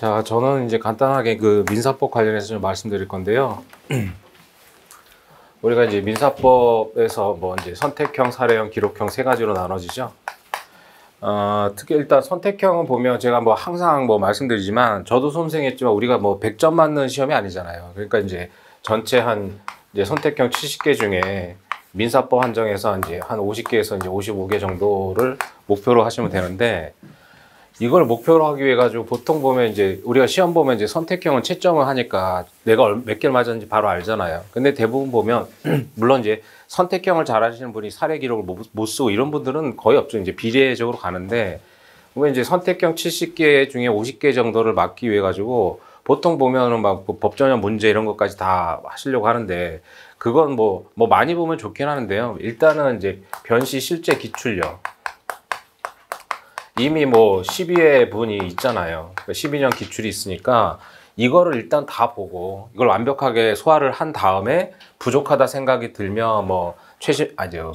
자, 저는 이제 간단하게 그 민사법 관련해서 좀 말씀드릴 건데요. 우리가 이제 민사법에서 뭐 이제 선택형, 사례형, 기록형 세 가지로 나눠지죠. 특히 일단 선택형은 보면 제가 뭐 항상 뭐 말씀드리지만 저도 수험생했지만 우리가 뭐 100점 맞는 시험이 아니잖아요. 그러니까 이제 전체 한 이제 선택형 70개 중에 민사법 한정해서 이제 한 50개에서 이제 55개 정도를 목표로 하시면 되는데, 이걸 목표로 하기 위해 가지고 보통 보면 이제 우리가 시험 보면 이제 선택형은 채점을 하니까 내가 몇 개를 맞았는지 바로 알잖아요. 근데 대부분 보면 물론 이제 선택형을 잘 하시는 분이 사례 기록을 못 쓰고 이런 분들은 거의 없죠. 이제 비례적으로 가는데, 보면 이제 선택형 70개 중에 50개 정도를 맞기 위해 가지고 보통 보면은 막 법전형 문제 이런 것까지 다 하시려고 하는데, 그건 뭐 많이 보면 좋긴 하는데요. 일단은 이제 변시 실제 기출력, 이미 뭐 12회 분이 있잖아요. 12년 기출이 있으니까 이거를 일단 다 보고 이걸 완벽하게 소화를 한 다음에 부족하다 생각이 들면 뭐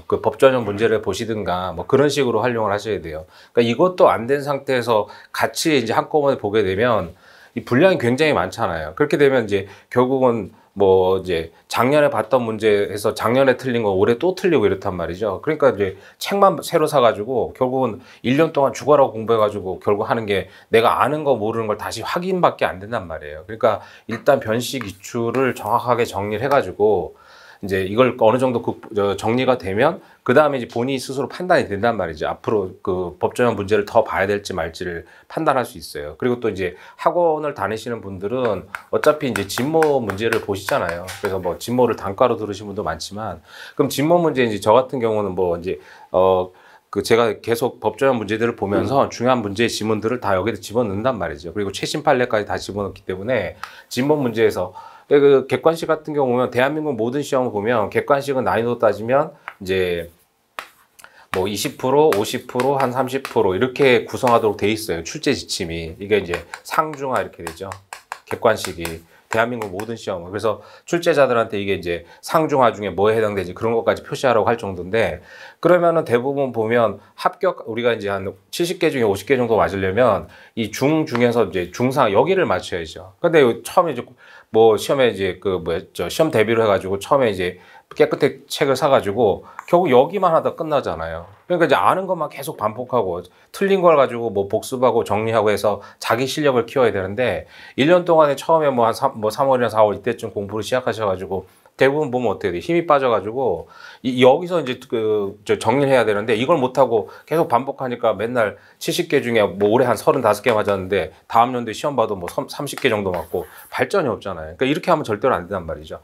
그 법전형 문제를 보시든가 뭐 그런 식으로 활용을 하셔야 돼요. 그러니까 이것도 안 된 상태에서 같이 이제 한꺼번에 보게 되면 이 분량이 굉장히 많잖아요. 그렇게 되면 이제 결국은 뭐 이제 작년에 봤던 문제에서 작년에 틀린 거 올해 또 틀리고 이렇단 말이죠. 그러니까 이제 책만 새로 사가지고 결국은 1년 동안 죽어라고 공부해가지고 결국 하는 게 내가 아는 거 모르는 걸 다시 확인밖에 안 된단 말이에요. 그러니까 일단 변시 기출을 정확하게 정리를 해가지고 이제 이걸 어느 정도 정리가 되면 그 다음에 이제 본인이 스스로 판단이 된단 말이죠. 앞으로 그 법전형 문제를 더 봐야 될지 말지를 판단할 수 있어요. 그리고 또 이제 학원을 다니시는 분들은 어차피 이제 진모 문제를 보시잖아요. 그래서 뭐 진모를 단과로 들으신 분도 많지만, 그럼 진모 문제 이제 저 같은 경우는 뭐 이제 제가 계속 법전형 문제들을 보면서 중요한 문제의 지문들을 다 여기다 집어넣는단 말이죠. 그리고 최신 판례까지 다 집어넣기 때문에 진모 문제에서 그 객관식 같은 경우 보면 대한민국 모든 시험을 보면 객관식은 난이도 따지면 이제 뭐 20%, 50%, 한 30% 이렇게 구성하도록 돼 있어요. 출제 지침이. 이게 이제 상중하 이렇게 되죠. 객관식이. 대한민국 모든 시험은. 그래서 출제자들한테 이게 이제 상중하 중에 뭐에 해당되지 그런 것까지 표시하라고 할 정도인데, 그러면은 대부분 보면 합격, 우리가 이제 한 70개 중에 50개 정도 맞으려면 이 중에서 이제 중상 여기를 맞춰야죠. 근데 처음에 이제 뭐 시험에 이제 시험 대비를 해가지고 처음에 이제 깨끗하게 책을 사가지고 결국 여기만 하다 끝나잖아요. 그러니까 이제 아는 것만 계속 반복하고 틀린 걸 가지고 뭐 복습하고 정리하고 해서 자기 실력을 키워야 되는데, 1년 동안에 처음에 뭐 한 3월이나 4월 이때쯤 공부를 시작하셔가지고 대부분 보면 어떻게 돼? 힘이 빠져가지고 여기서 이제 정리를 해야 되는데 이걸 못하고 계속 반복하니까 맨날 70개 중에 뭐 올해 한 35개 맞았는데 다음 연도에 시험 봐도 뭐 30개 정도 맞고 발전이 없잖아요. 그러니까 이렇게 하면 절대로 안 된단 말이죠.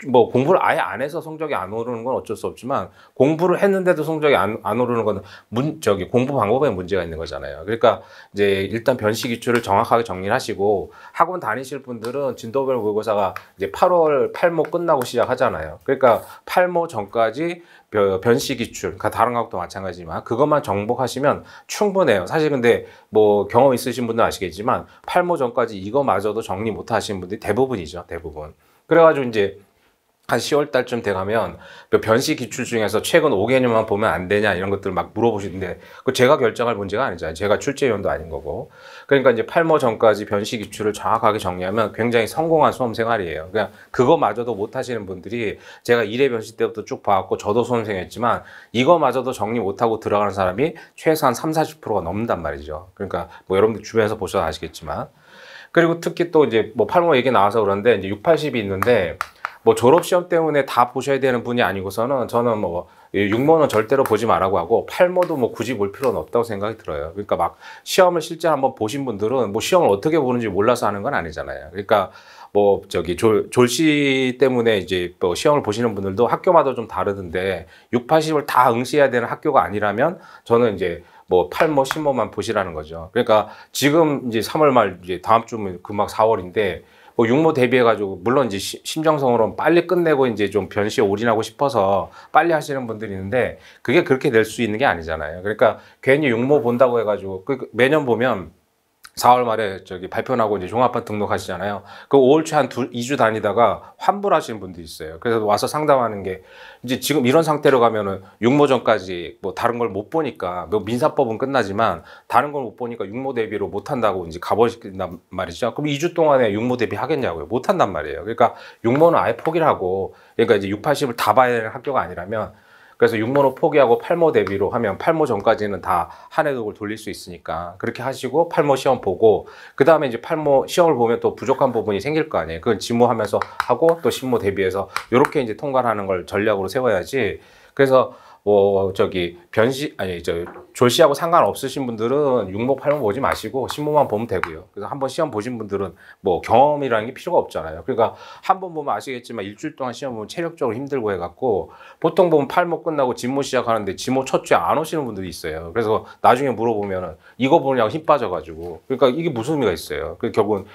뭐 공부를 아예 안 해서 성적이 안 오르는 건 어쩔 수 없지만, 공부를 했는데도 성적이 안 오르는 거는 공부 방법에 문제가 있는 거잖아요. 그러니까 이제 일단 변시 기출을 정확하게 정리를 하시고, 학원 다니실 분들은 진도별 모의고사가 이제 8월 8모 끝나고 시작하잖아요. 그러니까 8모 전까지 변시 기출, 그러니까 다른 과목도 마찬가지지만 그것만 정복하시면 충분해요. 사실 근데 뭐 경험 있으신 분들은 아시겠지만 8모 전까지 이거마저도 정리 못 하시는 분들이 대부분이죠. 대부분. 그래가지고 이제 한 10월 달쯤 돼가면 변시 기출 중에서 최근 5개년만 보면 안 되냐 이런 것들을 막 물어보시는데, 그 제가 결정할 문제가 아니잖아요. 제가 출제위원도 아닌 거고. 그러니까 이제 8모 전까지 변시 기출을 정확하게 정리하면 굉장히 성공한 수험 생활이에요. 그냥 그거마저도 못 하시는 분들이, 제가 1회 변시 때부터 쭉 봐왔고 저도 수험생했지만 이거마저도 정리 못하고 들어가는 사람이 최소한 30~40%가 넘는단 말이죠. 그러니까 뭐 여러분들 주변에서 보셔서 아시겠지만. 그리고 특히 또 이제 뭐 8모 얘기 나와서 그런데 이제 6, 80이 있는데, 뭐 졸업시험 때문에 다 보셔야 되는 분이 아니고서는 저는 뭐 6모는 절대로 보지 말라고 하고 8모도 뭐 굳이 볼 필요는 없다고 생각이 들어요. 그러니까 막 시험을 실제 한번 보신 분들은 뭐 시험을 어떻게 보는지 몰라서 하는 건 아니잖아요. 그러니까 뭐 졸시 때문에 이제 뭐 시험을 보시는 분들도 학교마다 좀 다르던데 6, 80을 다 응시해야 되는 학교가 아니라면 저는 이제 뭐 8모, 10모만 보시라는 거죠. 그러니까 지금 이제 3월 말 이제 다음 주면 금방 4월인데 뭐 6모 대비해가지고 물론 이제 심정성으로는 빨리 끝내고 이제 좀 변시에 올인하고 싶어서 빨리 하시는 분들이 있는데, 그게 그렇게 될 수 있는 게 아니잖아요. 그러니까 괜히 6모 본다고 해가지고 매년 보면 4월 말에 저기 발표 나고 이제 종합반 등록하시잖아요. 그 5월 초 한 2주 다니다가 환불하시는 분들이 있어요. 그래서 와서 상담하는 게 이제 지금 이런 상태로 가면은 육모전까지 뭐 다른 걸 못 보니까 뭐 민사법은 끝나지만 다른 걸 못 보니까 육모 대비로 못 한다고 이제 가버린단 말이죠. 그럼 2주 동안에 육모 대비 하겠냐고요. 못 한단 말이에요. 그러니까 육모는 아예 포기를 하고 그러니까 이제 6, 80을 다 봐야 되는 학교가 아니라면 그래서 육모는 포기하고 팔모 대비로 하면 팔모 전까지는 다 한 해독을 돌릴 수 있으니까 그렇게 하시고 팔모 시험 보고 그 다음에 이제 팔모 시험을 보면 또 부족한 부분이 생길 거 아니에요. 그건 지모하면서 하고 또 신모 대비해서 이렇게 이제 통과를 하는 걸 전략으로 세워야지. 그래서 뭐 저기 졸시하고 상관없으신 분들은 육모 팔모 보지 마시고 신모만 보면 되고요. 그래서 한번 시험 보신 분들은 뭐 경험이라는 게 필요가 없잖아요. 그러니까 한 번 보면 아시겠지만 일주일 동안 시험 보면 체력적으로 힘들고 해갖고 보통 보면 팔모 끝나고 진모 시작하는데 진모 첫 주에 안 오시는 분들이 있어요. 그래서 나중에 물어보면은 이거 보느냐고 힘 빠져가지고 그러니까 이게 무슨 의미가 있어요. 그 결국은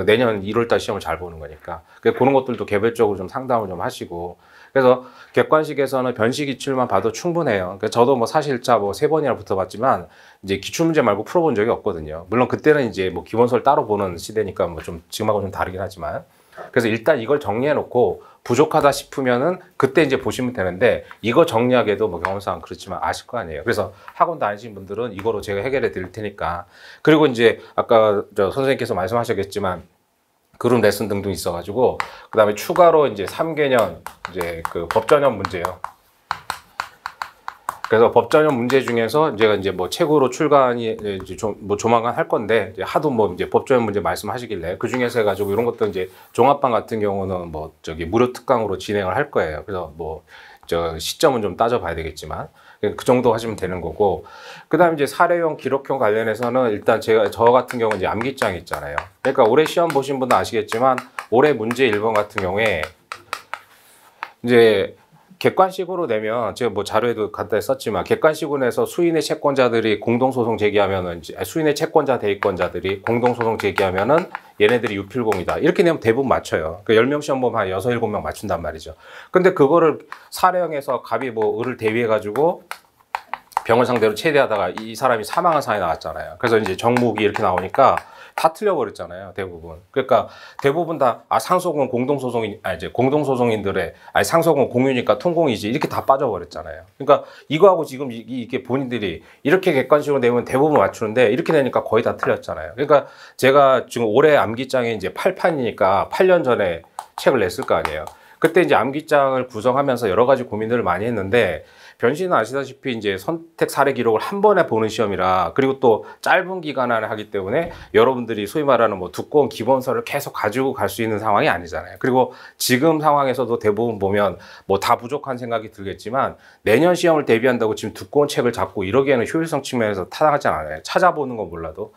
내년 1월달 시험을 잘 보는 거니까 그런 것들도 개별적으로 좀 상담을 좀 하시고. 그래서 객관식에서는 변시 기출만 봐도 충분해요. 그러니까 저도 뭐 사실자 뭐 3번이나 붙어봤지만 이제 기출 문제 말고 풀어본 적이 없거든요. 물론 그때는 이제 뭐 기본서를 따로 보는 시대니까 뭐 좀 지금하고 좀 다르긴 하지만 그래서 일단 이걸 정리해 놓고 부족하다 싶으면은 그때 이제 보시면 되는데 이거 정리하기에도 뭐 경험상 그렇지만 아실 거 아니에요. 그래서 학원 다니신 분들은 이거로 제가 해결해 드릴 테니까. 그리고 이제 아까 저 선생님께서 말씀하셨겠지만 그룹 레슨 등등 있어가지고 그 다음에 추가로 이제 3개년 이제 그 법전형 문제요. 그래서 법전형 문제 중에서 제가 이제 뭐 책으로 출간이 이제 뭐 조만간 할 건데 이제 하도 뭐 이제 법전형 문제 말씀하시길래 그 중에서 해가지고 이런 것도 이제 종합반 같은 경우는 뭐 저기 무료 특강으로 진행을 할 거예요. 그래서 뭐 저 시점은 좀 따져봐야 되겠지만 그 정도 하시면 되는 거고 그다음에 이제 사례형 기록형 관련해서는 일단 저 같은 경우는 이제 암기장 있잖아요. 그러니까 올해 시험 보신 분도 아시겠지만 올해 문제 1번 같은 경우에 이제 객관식으로 내면 제가 뭐 자료에도 간단히 썼지만 객관식으로 내서 수인의 채권자들이 공동소송 제기하면은 수인의 채권자 대위권자들이 공동소송 제기하면은 얘네들이 유필공이다 이렇게 내면 대부분 맞춰요. 그 10명 시험 보면 한 6, 7명 맞춘단 말이죠. 근데 그거를 사례형에서 갑이 뭐 을을 대위해가지고 병을 상대로 체대하다가 이 사람이 사망한 사안이 나왔잖아요. 그래서 이제 정묵이 이렇게 나오니까 다 틀려버렸잖아요, 대부분. 그러니까 대부분 다 상속은 공동소송인, 이제 공동소송인들의 상속은 공유니까 통공이지 이렇게 다 빠져버렸잖아요. 그러니까 이거하고 지금 이게 본인들이 이렇게 객관식으로 내면 대부분 맞추는데 이렇게 내니까 거의 다 틀렸잖아요. 그러니까 제가 지금 올해 암기장이 이제 8판이니까 8년 전에 책을 냈을 거 아니에요. 그때 이제 암기장을 구성하면서 여러 가지 고민들을 많이 했는데 변신은 아시다시피 이제 선택 사례 기록을 한 번에 보는 시험이라 그리고 또 짧은 기간 안에 하기 때문에 여러분들이 소위 말하는 뭐 두꺼운 기본서를 계속 가지고 갈 수 있는 상황이 아니잖아요. 그리고 지금 상황에서도 대부분 보면 뭐 다 부족한 생각이 들겠지만 내년 시험을 대비한다고 지금 두꺼운 책을 잡고 이러기에는 효율성 측면에서 타당하지 않아요. 찾아보는 건 몰라도.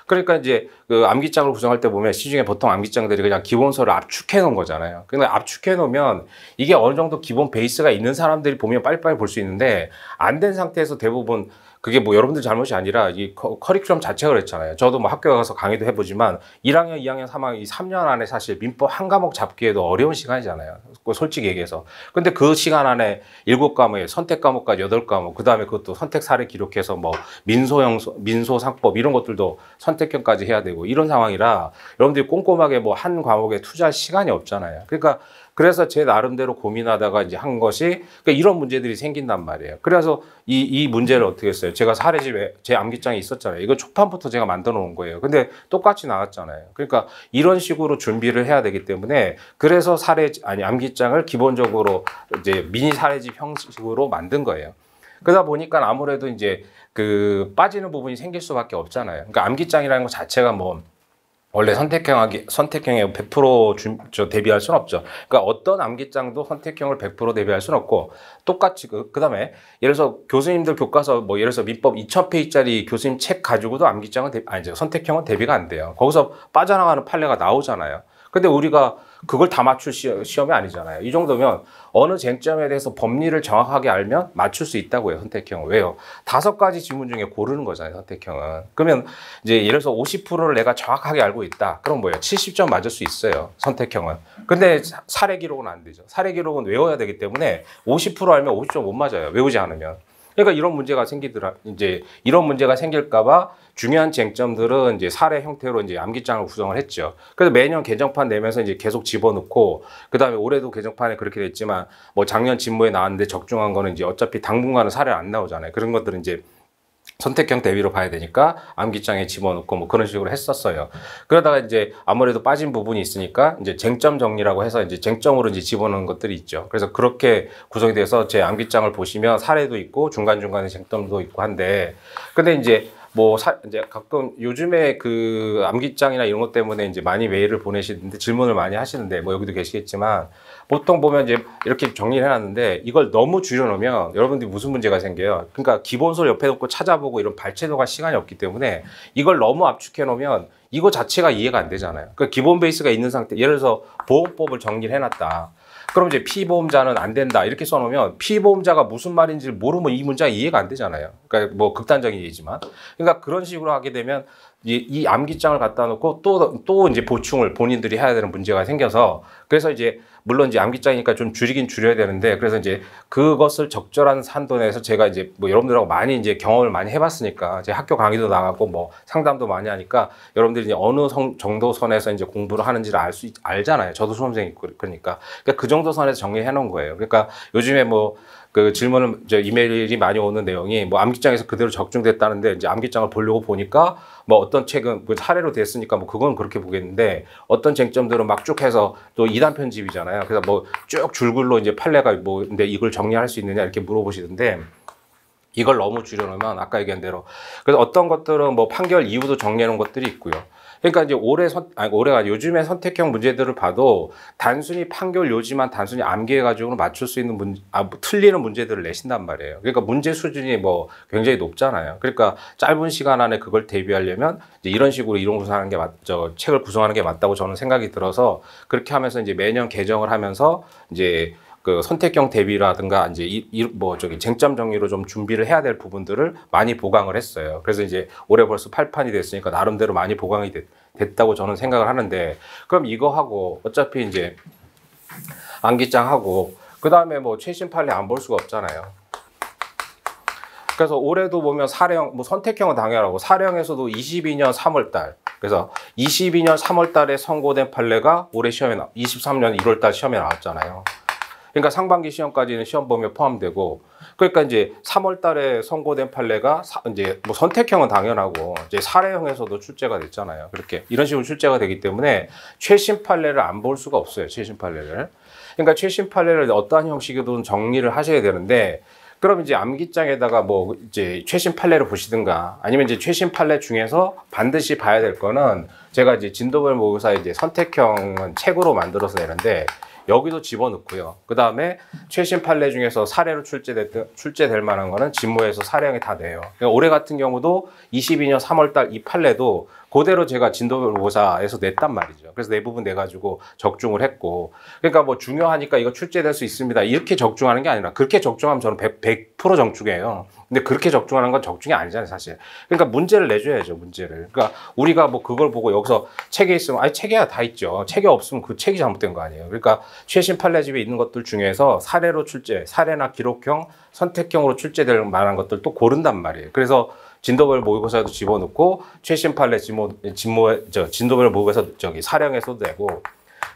그러니까 이제 그 암기장을 구성할 때 보면 시중에 보통 암기장들이 그냥 기본서를 압축해 놓은 거잖아요. 근데 압축해 놓으면 이게 어느 정도 기본 베이스가 있는 사람들이 보면 빨리빨리 볼 수 있는데 안 된 상태에서 대부분 그게 뭐 여러분들 잘못이 아니라 이 커리큘럼 자체가 그랬잖아요. 저도 뭐 학교 가서 강의도 해보지만 1학년, 2학년, 3학년 이 3년 안에 사실 민법 한 과목 잡기에도 어려운 시간이잖아요. 솔직히 얘기해서. 근데 그 시간 안에 7과목에 선택 과목까지 8과목, 그 다음에 그것도 선택 사례 기록해서 뭐 민소상법 이런 것들도 선택형까지 해야 되고 이런 상황이라 여러분들이 꼼꼼하게 뭐 한 과목에 투자할 시간이 없잖아요. 그러니까 그래서 제 나름대로 고민하다가 이제 한 것이 그러니까 이런 문제들이 생긴단 말이에요. 그래서 이 문제를 어떻게 했어요? 제가 사례집에 제 암기장이 있었잖아요. 이거 초판부터 제가 만들어 놓은 거예요. 근데 똑같이 나왔잖아요. 그러니까 이런 식으로 준비를 해야 되기 때문에 그래서 암기장을 기본적으로 이제 미니 사례집 형식으로 만든 거예요. 그러다 보니까 아무래도 이제 그 빠지는 부분이 생길 수밖에 없잖아요. 그러니까 암기장이라는 것 자체가 뭐 원래 선택형에 100% 대비할 수는 없죠. 그러니까 어떤 암기장도 선택형을 100% 대비할 수는 없고 똑같이 그다음에 예를 들어서 교수님들 교과서 뭐 예를 들어서 민법 2000페이지짜리 교수님 책 가지고도 암기장은 선택형은 대비가 안 돼요. 거기서 빠져나가는 판례가 나오잖아요. 근데 우리가 그걸 다 맞출 시험이 아니잖아요. 이 정도면 어느 쟁점에 대해서 법리를 정확하게 알면 맞출 수 있다고요, 선택형은. 왜요? 5가지 지문 중에 고르는 거잖아요, 선택형은. 그러면 이제 예를 들어서 50%를 내가 정확하게 알고 있다. 그럼 뭐예요? 70점 맞을 수 있어요, 선택형은. 근데 사례 기록은 안 되죠. 사례 기록은 외워야 되기 때문에 50% 알면 50점 못 맞아요, 외우지 않으면. 그러니까 이런 문제가 생기더라. 이제 이런 문제가 생길까봐 중요한 쟁점들은 이제 사례 형태로 이제 암기장을 구성을 했죠. 그래서 매년 개정판 내면서 이제 계속 집어넣고, 그 다음에 올해도 개정판에 그렇게 됐지만, 뭐 작년 진모에 나왔는데 적중한 거는 이제 어차피 당분간은 사례 안 나오잖아요. 그런 것들은 이제 선택형 대비로 봐야 되니까 암기장에 집어넣고 뭐 그런 식으로 했었어요. 그러다가 이제 아무래도 빠진 부분이 있으니까 이제 쟁점 정리라고 해서 이제 쟁점으로 이제 집어넣는 것들이 있죠. 그래서 그렇게 구성이 돼서 제 암기장을 보시면 사례도 있고 중간중간에 쟁점도 있고 한데, 근데 이제 이제 가끔 요즘에 그 암기장이나 이런 것 때문에 이제 많이 메일을 보내시는데 질문을 많이 하시는데, 뭐 여기도 계시겠지만 보통 보면 이제 이렇게 정리를 해놨는데 이걸 너무 줄여놓으면 여러분들이 무슨 문제가 생겨요. 그러니까 기본서를 옆에 놓고 찾아보고 이런 발췌도가 시간이 없기 때문에 이걸 너무 압축해 놓으면 이거 자체가 이해가 안 되잖아요. 그러니까 기본 베이스가 있는 상태, 예를 들어서 보험법을 정리를 해놨다. 그럼 이제 피보험자는 안 된다 이렇게 써놓으면 피보험자가 무슨 말인지 모르면 이 문제가 이해가 안 되잖아요. 그러니까 뭐 극단적인 얘기지만, 그러니까 그런 식으로 하게 되면 이 암기장을 갖다 놓고 또 이제 보충을 본인들이 해야 되는 문제가 생겨서, 그래서 이제 물론 이제 암기장이니까 좀 줄이긴 줄여야 되는데, 그래서 이제 그것을 적절한 한도 내에서 제가 이제 뭐 여러분들하고 많이 이제 경험을 많이 해봤으니까, 제 학교 강의도 나가고 뭐 상담도 많이 하니까 여러분들이 이제 어느 정도 선에서 이제 공부를 하는지를 알잖아요. 저도 수험생이고 그러니까 그 정도 선에서 정리해 놓은 거예요. 그러니까 요즘에 뭐 그 질문을 이제 이메일이 많이 오는 내용이 뭐 암기장에서 그대로 적중됐다는데, 이제 암기장을 보려고 보니까 뭐 어떤 책은 뭐 사례로 됐으니까 뭐 그건 그렇게 보겠는데, 어떤 쟁점들은 막 쭉 해서 또 2단 편집이잖아요. 그래서 뭐 쭉 줄글로 이제 판례가 뭐 근데 이걸 정리할 수 있느냐 이렇게 물어보시던데, 이걸 너무 줄여놓으면 아까 얘기한 대로, 그래서 어떤 것들은 뭐 판결 이후도 정리해 놓은 것들이 있고요. 그러니까 이제 올해가 요즘에 선택형 문제들을 봐도 단순히 판결 요지만 단순히 암기해 가지고는 맞출 수 있는 틀리는 문제들을 내신단 말이에요. 그러니까 문제 수준이 뭐 굉장히 높잖아요. 그러니까 짧은 시간 안에 그걸 대비하려면 이제 이런 식으로 이론 구성하는 게 책을 구성하는 게 맞다고 저는 생각이 들어서, 그렇게 하면서 이제 매년 개정을 하면서 이제 그 선택형 대비라든가 이제 쟁점 정리로 좀 준비를 해야 될 부분들을 많이 보강을 했어요. 그래서 이제 올해 벌써 8판이 됐으니까 나름대로 많이 보강이 됐다고 저는 생각을 하는데, 그럼 이거 하고 어차피 이제 암기장 하고 그 다음에 뭐 최신 판례 안 볼 수가 없잖아요. 그래서 올해도 보면 사례형, 뭐 선택형은 당연하고 사례형에서도 22년 3월 달, 그래서 22년 3월 달에 선고된 판례가 올해 23년 1월 달 시험에 나왔잖아요. 그러니까 상반기 시험까지는 시험 범위에 포함되고, 그러니까 이제 3월 달에 선고된 판례가 이제 뭐 선택형은 당연하고 이제 사례형에서도 출제가 됐잖아요. 그렇게 이런 식으로 출제가 되기 때문에 최신 판례를 안 볼 수가 없어요. 최신 판례를. 그러니까 최신 판례를 어떠한 형식이든 정리를 하셔야 되는데, 그럼 이제 암기장에다가 뭐 이제 최신 판례를 보시든가, 아니면 이제 최신 판례 중에서 반드시 봐야 될 거는, 제가 이제 진도별 모의고사 이제 선택형은 책으로 만들어서 내는데 여기도 집어넣고요. 그 다음에 최신 판례 중에서 사례로 출제될 만한 거는 진모에서 사례형이 다 돼요. 그러니까 올해 같은 경우도 22년 3월 달 이 판례도 그대로 제가 진도별 모의고사에서 냈단 말이죠. 그래서 대부분 내가지고 적중을 했고, 그러니까 뭐 중요하니까 이거 출제될 수 있습니다 이렇게 적중하는 게 아니라, 그렇게 적중하면 저는 100% 적중해요. 근데 그렇게 적중하는 건 적중이 아니잖아요, 사실. 그러니까 문제를 내줘야죠, 문제를. 그러니까 우리가 뭐 그걸 보고 여기서 책에 있으면, 아니 책에야 다 있죠. 책에 없으면 그 책이 잘못된 거 아니에요. 그러니까 최신 판례집에 있는 것들 중에서 사례로 사례나 기록형, 선택형으로 출제될 만한 것들 또 고른단 말이에요. 그래서 진도별 모의고사에도 집어넣고, 최신 판례 진도별 모의고사 사례형에서도 되고,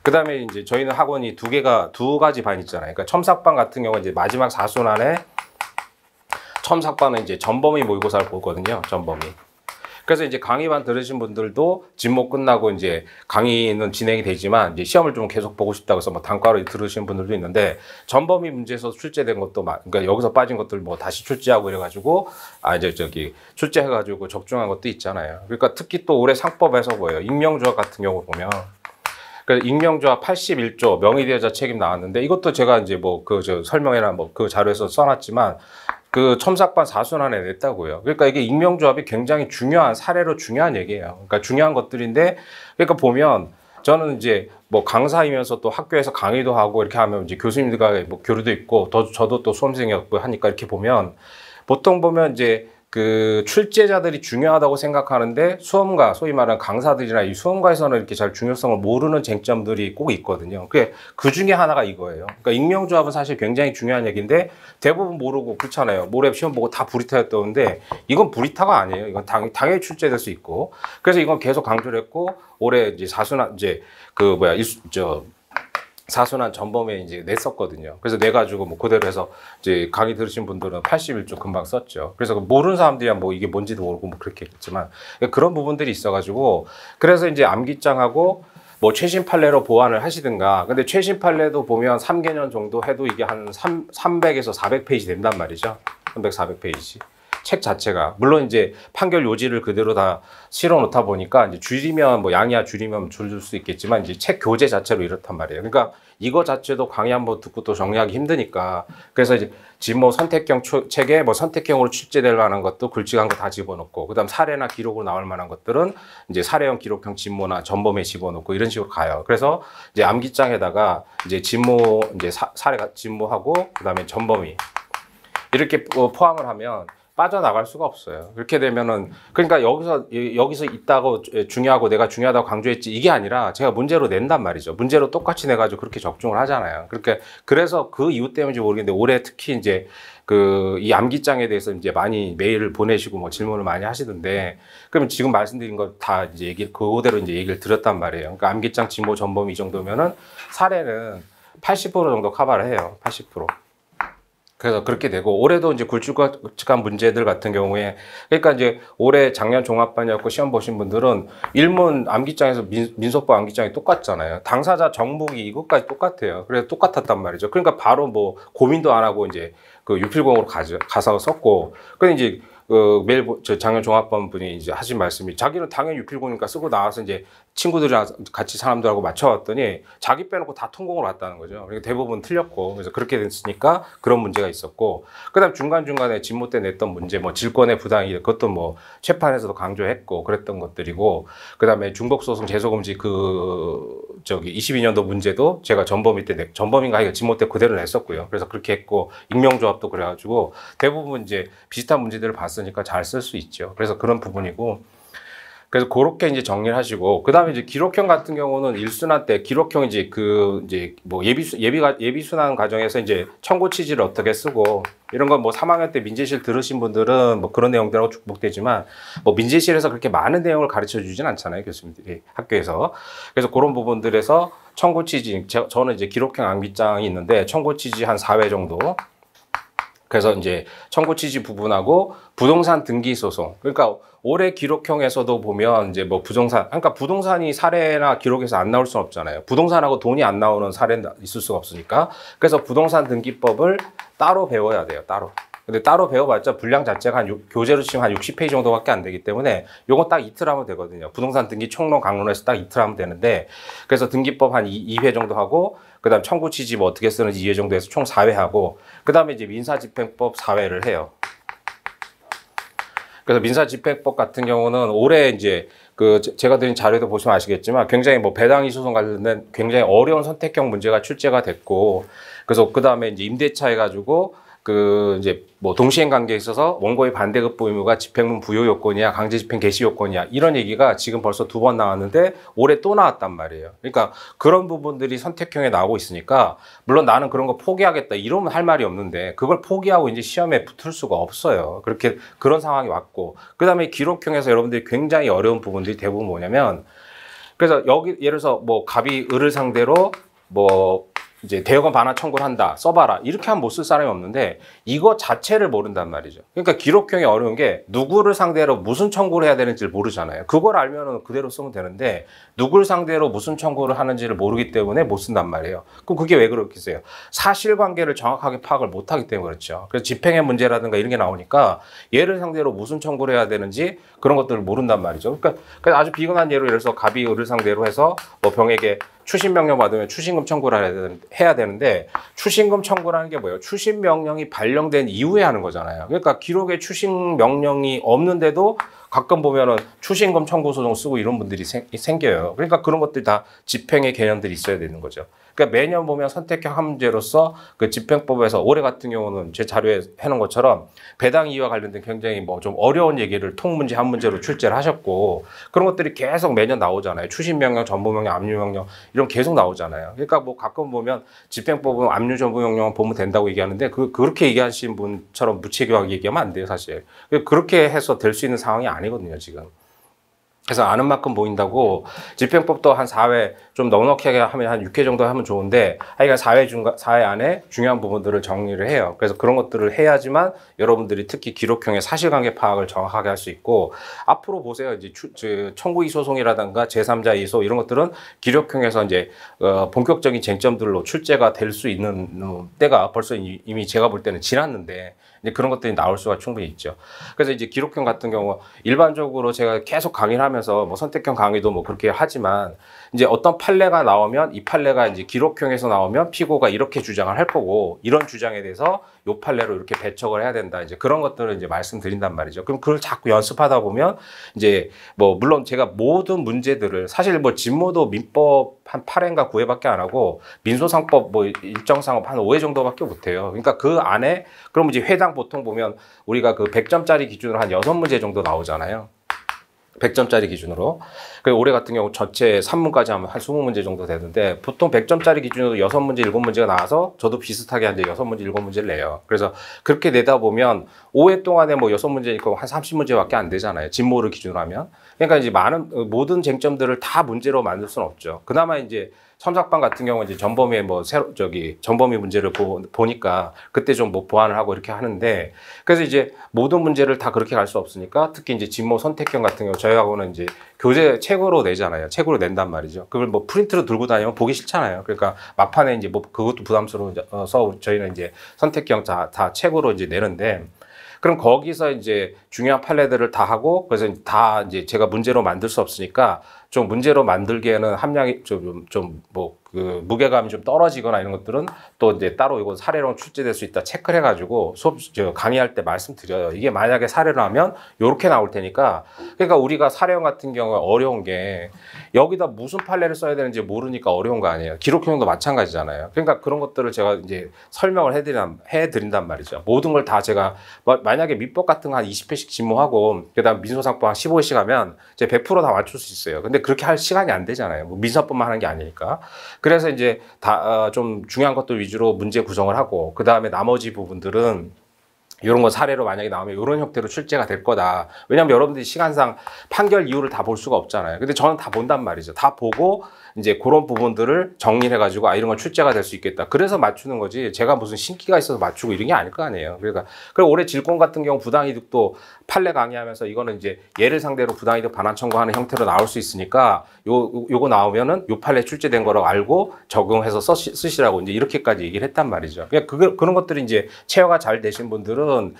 그 다음에 이제 저희는 학원이 두 가지 반 있잖아요. 그러니까 첨삭반 같은 경우는 이제 마지막 4순 안에 첨삭반은 이제 전범위 모의고사를 보거든요. 전범위. 그래서 이제 강의만 들으신 분들도 진모 끝나고 이제 강의는 진행이 되지만 이제 시험을 좀 계속 보고 싶다고 해서 뭐 단과로 들으시는 분들도 있는데, 전범위 문제에서 출제된 것도 그러니까 여기서 빠진 것들 뭐 다시 출제하고 이래가지고 출제해가지고 적중한 것도 있잖아요. 그러니까 특히 또 올해 상법에서 뭐예요? 익명조합 같은 경우 보면, 그래서 익명조합 81조 명의대여자 책임 나왔는데, 이것도 제가 이제 뭐 설명회나 뭐 그 자료에서 써놨지만 그 첨삭반 4순 안에 냈다고요. 그러니까 이게 익명조합이 굉장히 중요한, 사례로 중요한 얘기예요. 그러니까 중요한 것들인데, 그러니까 보면 저는 이제 뭐 강사이면서 또 학교에서 강의도 하고 이렇게 하면 이제 교수님들과 뭐 교류도 있고, 저도 또 수험생이었고 하니까 이렇게 보면 보통 보면 이제 그 출제자들이 중요하다고 생각하는데 수험가, 소위 말하는 강사들이나 이 수험가에서는 이렇게 잘 중요성을 모르는 쟁점들이 꼭 있거든요. 그 중에 하나가 이거예요. 그러니까 익명조합은 사실 굉장히 중요한 얘기인데 대부분 모르고 그렇잖아요. 모레 시험 보고 다 불이타였다는데 이건 불이타가 아니에요. 이건 당연히 출제될 수 있고. 그래서 이건 계속 강조를 했고 올해 이제 사순환 이제 그 뭐야 사순환 전범에 이제 냈었거든요. 그래서 내가지고 뭐 그대로 해서 이제 강의 들으신 분들은 81조 금방 썼죠. 그래서 모르는 사람들이야 뭐 이게 뭔지도 모르고 뭐 그렇게 했지만 그런 부분들이 있어가지고 그래서 이제 암기장하고 뭐 최신 판례로 보완을 하시든가. 근데 최신 판례도 보면 3개년 정도 해도 이게 한 300에서 400페이지 된단 말이죠. 300, 400페이지. 책 자체가 물론 이제 판결 요지를 그대로 다 실어 놓다 보니까 이제 줄이면 뭐 양이야 줄이면 줄일 수 있겠지만 이제 책 교재 자체로 이렇단 말이에요. 그러니까 이거 자체도 강의 한번 듣고 또 정리하기 힘드니까 그래서 이제 진모 선택형 책에 뭐 선택형으로 출제될 만한 것도 굵직한 거 다 집어넣고 그다음 사례나 기록으로 나올 만한 것들은 이제 사례형 기록형 진모나 전범에 집어넣고 이런 식으로 가요. 그래서 이제 암기장에다가 이제 진모 이제 사례가 진모하고 그다음에 전범이 이렇게 포함을 하면 빠져나갈 수가 없어요. 그렇게 되면은 그러니까 여기서 있다고 중요하고 내가 중요하다고 강조했지 이게 아니라 제가 문제로 낸단 말이죠. 문제로 똑같이 내가지고 그렇게 적중을 하잖아요. 그래서 그 이유 때문인지 모르겠는데 올해 특히 이제 이 암기장에 대해서 이제 많이 메일을 보내시고 뭐 질문을 많이 하시던데 그럼 지금 말씀드린 거 다 이제 그대로 이제 얘기를 드렸단 말이에요. 그러니까 암기장 진모 전범 이 정도면은 사례는 80% 정도 커버를 해요. 80%. 그래서 그렇게 되고 올해도 이제 굵직한 문제들 같은 경우에 그러니까 이제 올해 작년 종합반이었고 시험 보신 분들은 일문 암기장에서 민속법 암기장이 똑같잖아요. 당사자 정목이 이것까지 똑같아요. 그래서 똑같았단 말이죠. 그러니까 바로 뭐 고민도 안 하고 이제 그 유필공으로 가서 썼고 근데 이제 매일 작년 종합반 분이 이제 하신 말씀이 자기는 당연히 유필공이니까 쓰고 나와서 이제 친구들이랑 같이 사람들하고 맞춰왔더니 자기 빼놓고 다 통공을 왔다는 거죠. 그러니까 대부분 틀렸고 그래서 그렇게 됐으니까 그런 문제가 있었고 그다음 중간중간에 진모 때 냈던 문제 뭐 질권의 부당이 그것도 뭐 재판에서도 강조했고 그랬던 것들이고 그다음에 중복소송 제소금지 22년도 문제도 제가 전범위 때 전범인가 이거 진모 때 그대로 냈었고요. 그래서 그렇게 했고 익명조합도 그래가지고 대부분 이제 비슷한 문제들을 봤으니까 잘 쓸 수 있죠. 그래서 그런 부분이고 그래서 그렇게 이제 정리를 하시고 그다음에 이제 기록형 같은 경우는 1순환 때 기록형 이제 뭐 예비 순환 과정에서 이제 청구 취지를 어떻게 쓰고 이런 건 뭐 3학년 때 민재실 들으신 분들은 뭐 그런 내용들하고 축복되지만 뭐 민재실에서 그렇게 많은 내용을 가르쳐 주진 않잖아요. 교수님들이 학교에서. 그래서 그런 부분들에서 청구 취지 저는 이제 기록형 암기장이 있는데 청구 취지 한 4회 정도 그래서 이제 청구 취지 부분하고 부동산 등기 소송. 그러니까 올해 기록형에서도 보면 이제 뭐 그러니까 부동산이 사례나 기록에서 안 나올 수는 없잖아요. 부동산하고 돈이 안 나오는 사례는 있을 수가 없으니까. 그래서 부동산 등기법을 따로 배워야 돼요. 따로. 근데 따로 배워봤자 분량 자체가 교재로 치면 한 60페이지 정도밖에 안 되기 때문에 요건 딱 이틀 하면 되거든요. 부동산 등기 총론 강론에서 딱 이틀 하면 되는데 그래서 등기법 한 2회 정도 하고 그다음 청구 취지 뭐 어떻게 쓰는지 2회 정도 해서 총 4회 하고 그다음에 이제 민사집행법 4회를 해요. 그래서 민사집행법 같은 경우는 올해 이제 제가 드린 자료도 보시면 아시겠지만 굉장히 뭐 배당이 소송 관련된 굉장히 어려운 선택형 문제가 출제가 됐고 그래서 그다음에 이제 임대차 해가지고 이제 뭐 동시행 관계에 있어서 원고의 반대급부 의무가 집행문 부여 요건이야, 강제 집행 개시 요건이야 이런 얘기가 지금 벌써 2번 나왔는데 올해 또 나왔단 말이에요. 그러니까 그런 부분들이 선택형에 나오고 있으니까 물론 나는 그런 거 포기하겠다 이러면 할 말이 없는데 그걸 포기하고 이제 시험에 붙을 수가 없어요. 그런 상황이 왔고 그다음에 기록형에서 여러분들이 굉장히 어려운 부분들이 대부분 뭐냐면 그래서 여기 예를 들어서 뭐 갑이 을을 상대로 뭐 이제 대여금 반환 청구를 한다. 써봐라. 이렇게 하면 못 쓸 사람이 없는데 이거 자체를 모른단 말이죠. 그러니까 기록형이 어려운 게 누구를 상대로 무슨 청구를 해야 되는지를 모르잖아요. 그걸 알면은 그대로 쓰면 되는데 누구를 상대로 무슨 청구를 하는지를 모르기 때문에 못 쓴단 말이에요. 그럼 그게 왜 그렇겠어요? 사실관계를 정확하게 파악을 못하기 때문에 그렇죠. 그래서 집행의 문제라든가 이런 게 나오니까 얘를 상대로 무슨 청구를 해야 되는지 그런 것들을 모른단 말이죠. 그러니까 아주 비근한 예로 예를 들어서 갑이 을을 상대로 해서 뭐 병에게 추심명령 받으면 추심금 청구를 해야 되는데 추심금 청구라는 게 뭐예요? 추심명령이 발령된 이후에 하는 거잖아요. 그러니까 기록에 추심명령이 없는데도 가끔 보면은 추심금 청구 소송 쓰고 이런 분들이 생겨요. 그러니까 그런 것들 다 집행의 개념들이 있어야 되는 거죠. 그러니까 매년 보면 선택형 한 문제로서 그 집행법에서 올해 같은 경우는 제 자료에 해놓은 것처럼 배당 이의와 관련된 굉장히 뭐 좀 어려운 얘기를 통문제 한 문제로 출제를 하셨고 그런 것들이 계속 매년 나오잖아요. 추신명령, 전부명령, 압류명령 이런 계속 나오잖아요. 그러니까 뭐 가끔 보면 집행법은 압류 전부명령만 보면 된다고 얘기하는데 그렇게 얘기하신 분처럼 무책임하게 얘기하면 안 돼요, 사실. 그렇게 해서 될 수 있는 상황이 아니거든요, 지금. 그래서 아는 만큼 보인다고 집행법도 한 4회 좀 넉넉하게 하면 한 6회 정도 하면 좋은데 하여간 4회 안에 중요한 부분들을 정리를 해요. 그래서 그런 것들을 해야지만 여러분들이 특히 기록형의 사실관계 파악을 정확하게 할 수 있고 앞으로 보세요. 이제 청구 이소송이라든가 제3자 이소 이런 것들은 기록형에서 이제 본격적인 쟁점들로 출제가 될 수 있는 때가 벌써 이미 제가 볼 때는 지났는데 이제 그런 것들이 나올 수가 충분히 있죠. 그래서 이제 기록형 같은 경우 일반적으로 제가 계속 강의를 하면서 뭐 선택형 강의도 뭐 그렇게 하지만 이제 어떤 판례가 나오면 이 판례가 이제 기록형에서 나오면 피고가 이렇게 주장을 할 거고 이런 주장에 대해서 요 판례로 이렇게 배척을 해야 된다. 이제 그런 것들을 이제 말씀드린단 말이죠. 그럼 그걸 자꾸 연습하다 보면 이제 뭐 물론 제가 모든 문제들을 사실 뭐 진모도 민법 한 8회인가 9회밖에 안 하고 민소상법 뭐 일정상법 한 5회 정도밖에 못 해요. 그러니까 그 안에 그럼 이제 회당 보통 보면 우리가 그 100점짜리 기준으로 한 6문제 정도 나오잖아요. 100점짜리 기준으로. 그 올해 같은 경우 전체 3문까지 하면 한 20문제 정도 되는데 보통 100점짜리 기준으로 6문제, 7문제가 나와서 저도 비슷하게 한 6문제, 7문제를 내요. 그래서 그렇게 내다 보면 5회 동안에 뭐 6문제니까 한 30문제밖에 안 되잖아요. 진모를 기준으로 하면. 그러니까 이제 모든 쟁점들을 다 문제로 만들 수는 없죠. 그나마 이제 첨삭반 같은 경우는 이제 전범위의 뭐 전범위 문제를 보니까 그때 좀 뭐 보완을 하고 이렇게 하는데 그래서 이제 모든 문제를 다 그렇게 갈 수 없으니까 특히 이제 진모 선택형 같은 경우 저희하고는 이제 교재 책으로 내잖아요. 책으로 낸단 말이죠. 그걸 뭐 프린트로 들고 다니면 보기 싫잖아요. 그러니까 막판에 이제 뭐 그것도 부담스러워서 저희는 이제 선택형 다 책으로 이제 내는데 그럼 거기서 이제 중요한 판례들을 다 하고 그래서 다 이제 제가 문제로 만들 수 없으니까 좀 문제로 만들기에는 함량이 그 무게감이 좀 떨어지거나 이런 것들은 또 이제 따로 이거 사례로 출제될 수 있다 체크를 해가지고 강의할 때 말씀드려요. 이게 만약에 사례로 하면 이렇게 나올 테니까 그러니까 우리가 사례형 같은 경우에 어려운 게 여기다 무슨 판례를 써야 되는지 모르니까 어려운 거 아니에요. 기록형도 마찬가지잖아요. 그러니까 그런 것들을 제가 이제 설명을 해드린단 말이죠. 모든 걸 다 제가 만약에 민법 같은 거 한 20회씩 진모하고 그다음 민소상법 한 15회씩 하면 이제 100%다 맞출 수 있어요. 근데 그렇게 할 시간이 안 되잖아요. 뭐 민사법만 하는 게 아니니까. 그래서 이제 좀 중요한 것들 위주로 문제 구성을 하고 그 다음에 나머지 부분들은 이런 거 사례로 만약에 나오면 이런 형태로 출제가 될 거다. 왜냐하면 여러분들이 시간상 판결 이유를 다 볼 수가 없잖아요. 근데 저는 다 본단 말이죠. 다 보고 이제 그런 부분들을 정리를 해가지고 이런 건 출제가 될 수 있겠다. 그래서 맞추는 거지. 제가 무슨 신기가 있어서 맞추고 이런 게 아닐 거 아니에요. 그러니까 그리고 올해 질권 같은 경우 부당이득도 판례 강의하면서 이거는 이제 얘를 상대로 부당이득 반환 청구하는 형태로 나올 수 있으니까 요거 나오면은 요 판례 출제된 거라고 알고 적용해서 쓰시라고 이제 이렇게까지 얘기를 했단 말이죠. 그러니까 그런 것들이 이제 체화가 잘 되신 분들은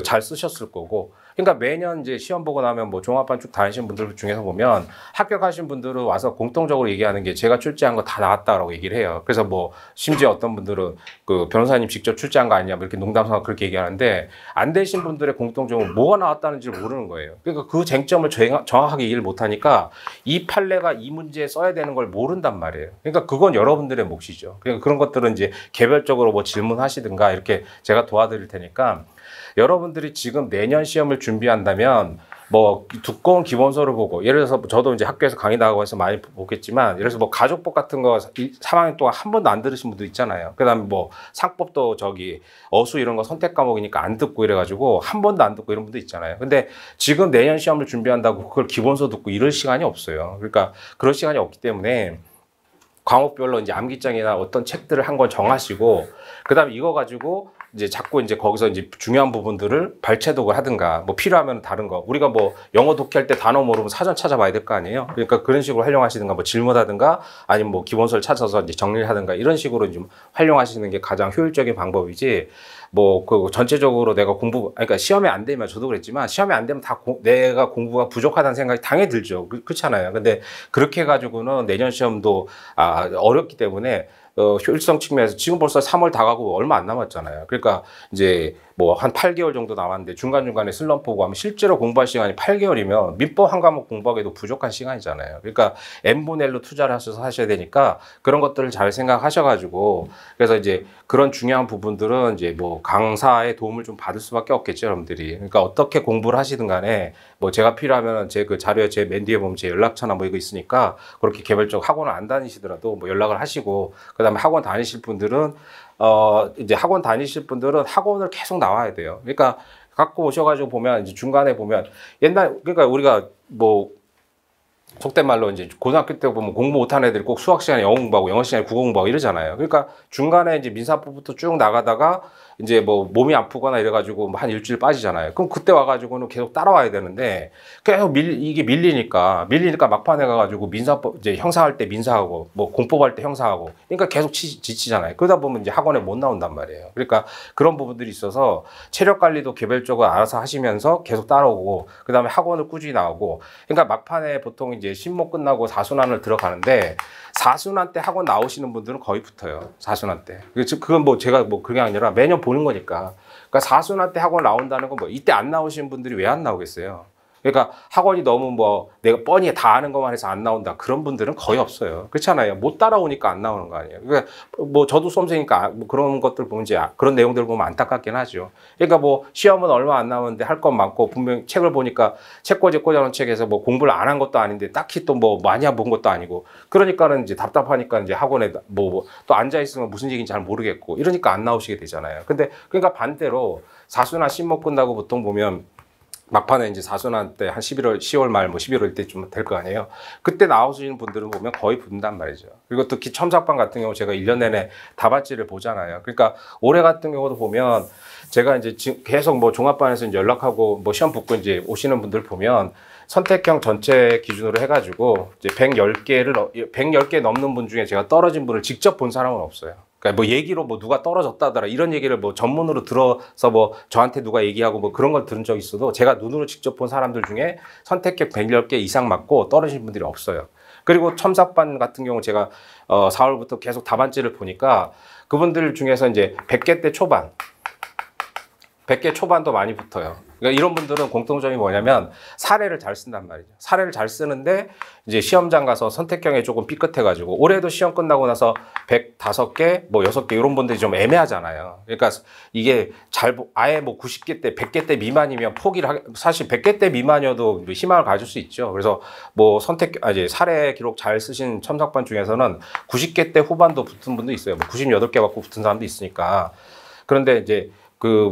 잘 쓰셨을 거고. 그러니까 매년 이제 시험 보고 나면 뭐 종합반 쭉 다니신 분들 중에서 보면 합격하신 분들은 와서 공통적으로 얘기하는 게 제가 출제한 거 다 나왔다라고 얘기를 해요. 그래서 뭐 심지어 어떤 분들은 그 변호사님 직접 출제한 거 아니냐 뭐 이렇게 농담삼아 그렇게 얘기하는데 안 되신 분들의 공통점은 뭐가 나왔다는지 모르는 거예요. 그러니까 그 쟁점을 정확하게 얘기를 못 하니까 이 판례가 이 문제에 써야 되는 걸 모른단 말이에요. 그러니까 그건 여러분들의 몫이죠. 그러니까 그런 것들은 이제 개별적으로 뭐 질문하시든가 이렇게 제가 도와드릴 테니까 여러분들이 지금 내년 시험을 준비한다면 뭐 두꺼운 기본서를 보고 예를 들어서 저도 이제 학교에서 강의 나가고 해서 많이 보겠지만 예를 들어서 뭐 가족법 같은 거 3학년 동안 한 번도 안 들으신 분도 있잖아요. 그다음에 뭐 상법도 어수 이런 거 선택 과목이니까 안 듣고 이래가지고 한 번도 안 듣고 이런 분도 있잖아요. 근데 지금 내년 시험을 준비한다고 그걸 기본서 듣고 이럴 시간이 없어요. 그러니까 그럴 시간이 없기 때문에 과목별로 이제 암기장이나 어떤 책들을 한 권 정하시고 그다음에 이거 가지고 이제 자꾸 이제 거기서 이제 중요한 부분들을 발췌독을 하든가 뭐 필요하면 다른 거 우리가 뭐 영어 독해할 때 단어 모르면 사전 찾아봐야 될 거 아니에요. 그러니까 그런 식으로 활용하시든가 뭐 질문하든가 아니면 뭐 기본서를 찾아서 이제 정리를 하든가 이런 식으로 좀 활용하시는 게 가장 효율적인 방법이지. 뭐 그 전체적으로 내가 그러니까 시험에 안 되면 저도 그랬지만 시험에 안 되면 내가 공부가 부족하다는 생각이 당연히 들죠. 그렇잖아요. 근데 그렇게 해가지고는 내년 시험도 어렵기 때문에 효율성 측면에서 지금 벌써 3월 다 가고 얼마 안 남았잖아요. 그러니까 이제 뭐 한 8개월 정도 남았는데 중간중간에 슬럼프 오고 하면 실제로 공부할 시간이 8개월이면 민법 한 과목 공부하기도 부족한 시간이잖아요. 그러니까 n분의 1로 투자를 하셔서 하셔야 되니까 그런 것들을 잘 생각하셔가지고 그래서 이제 그런 중요한 부분들은 이제 뭐 강사의 도움을 좀 받을 수밖에 없겠죠, 여러분들이. 그러니까 어떻게 공부를 하시든 간에 뭐 제가 필요하면 제 그 자료에 제 맨 뒤에 보면 제 연락처나 뭐 이거 있으니까 그렇게 개별적 학원을 안 다니시더라도 뭐 연락을 하시고 그다음에 학원 다니실 분들은 이제 학원 다니실 분들은 학원을 계속 나와야 돼요. 그러니까 갖고 오셔가지고 보면 이제 중간에 보면 옛날 그러니까 우리가 뭐 속된 말로 이제 고등학교 때 보면 공부 못하는 애들이 꼭 수학 시간에 영어 공부하고 영어 시간에 국어 공부하고 이러잖아요. 그러니까 중간에 이제 민사법부터 쭉 나가다가 이제 뭐 몸이 아프거나 이래가지고 한 일주일 빠지잖아요. 그럼 그때 와가지고는 계속 따라와야 되는데 계속 이게 밀리니까 막판에 가가지고 민사법 이제 형사할 때 민사하고 뭐 공법할 때 형사하고 그러니까 계속 지치잖아요. 그러다 보면 이제 학원에 못 나온단 말이에요. 그러니까 그런 부분들이 있어서 체력 관리도 개별적으로 알아서 하시면서 계속 따라오고 그 다음에 학원을 꾸준히 나오고 그러니까 막판에 보통 이제 신모 끝나고 사순환을 들어가는데 사순환 때 학원 나오시는 분들은 거의 붙어요. 사순환 때. 그건 뭐 제가 뭐 그게 아니라 매년 보는 거니까. 그러니까 사순환 때 학원 나온다는 건 뭐 이때 안 나오시는 분들이 왜 안 나오겠어요. 그러니까 학원이 너무 뭐 내가 뻔히 다 아는 것만 해서 안 나온다 그런 분들은 거의 없어요. 그렇잖아요. 못 따라오니까 안 나오는 거 아니에요. 그러니까 뭐 저도 수험생이니까 뭐 그런 것들 보면 이제 그런 내용들 보면 안타깝긴 하죠. 그러니까 뭐 시험은 얼마 안 나오는데 할 건 많고 분명 책을 보니까 책꽂이 꽂아놓은 책에서 뭐 공부를 안 한 것도 아닌데 딱히 또 뭐 많이 본 것도 아니고 그러니까는 이제 답답하니까 이제 학원에 뭐 또 앉아 있으면 무슨 얘기인지 잘 모르겠고 이러니까 안 나오시게 되잖아요. 근데 그러니까 반대로 사수나 신모 끝나고 보통 보면 막판에 이제 사순환 때 한 11월, 10월 말, 뭐 11월 때쯤 될 거 아니에요. 그때 나오시는 분들은 보면 거의 붙는단 말이죠. 그리고 특히 첨삭반 같은 경우 제가 1년 내내 다밭지를 보잖아요. 그러니까 올해 같은 경우도 보면 제가 이제 지금 계속 뭐 종합반에서 이제 연락하고 뭐 시험 붙고 이제 오시는 분들 보면 선택형 전체 기준으로 해가지고 이제 110개 넘는 분 중에 제가 떨어진 분을 직접 본 사람은 없어요. 그러니까 뭐 얘기로 뭐 누가 떨어졌다더라 이런 얘기를 뭐 전문으로 들어서 뭐 저한테 누가 얘기하고 뭐 그런 걸 들은 적 있어도 제가 눈으로 직접 본 사람들 중에 선택형 110개 이상 맞고 떨어진 분들이 없어요. 그리고 첨삭반 같은 경우 제가 4월부터 계속 답안지를 보니까 그분들 중에서 이제 100개 초반도 많이 붙어요. 그러니까 이런 분들은 공통점이 뭐냐면 사례를 잘 쓴단 말이죠. 사례를 잘 쓰는데 이제 시험장 가서 선택형에 조금 삐끗해가지고 올해도 시험 끝나고 나서 105개, 뭐 6개 이런 분들이 좀 애매하잖아요. 그러니까 이게 아예 뭐 90개 때, 100개 때 미만이면 사실 100개 때 미만이어도 희망을 가질 수 있죠. 그래서 뭐 이제 사례 기록 잘 쓰신 첨삭반 중에서는 90개 때 후반도 붙은 분도 있어요. 뭐 98개 받고 붙은 사람도 있으니까. 그런데 이제 그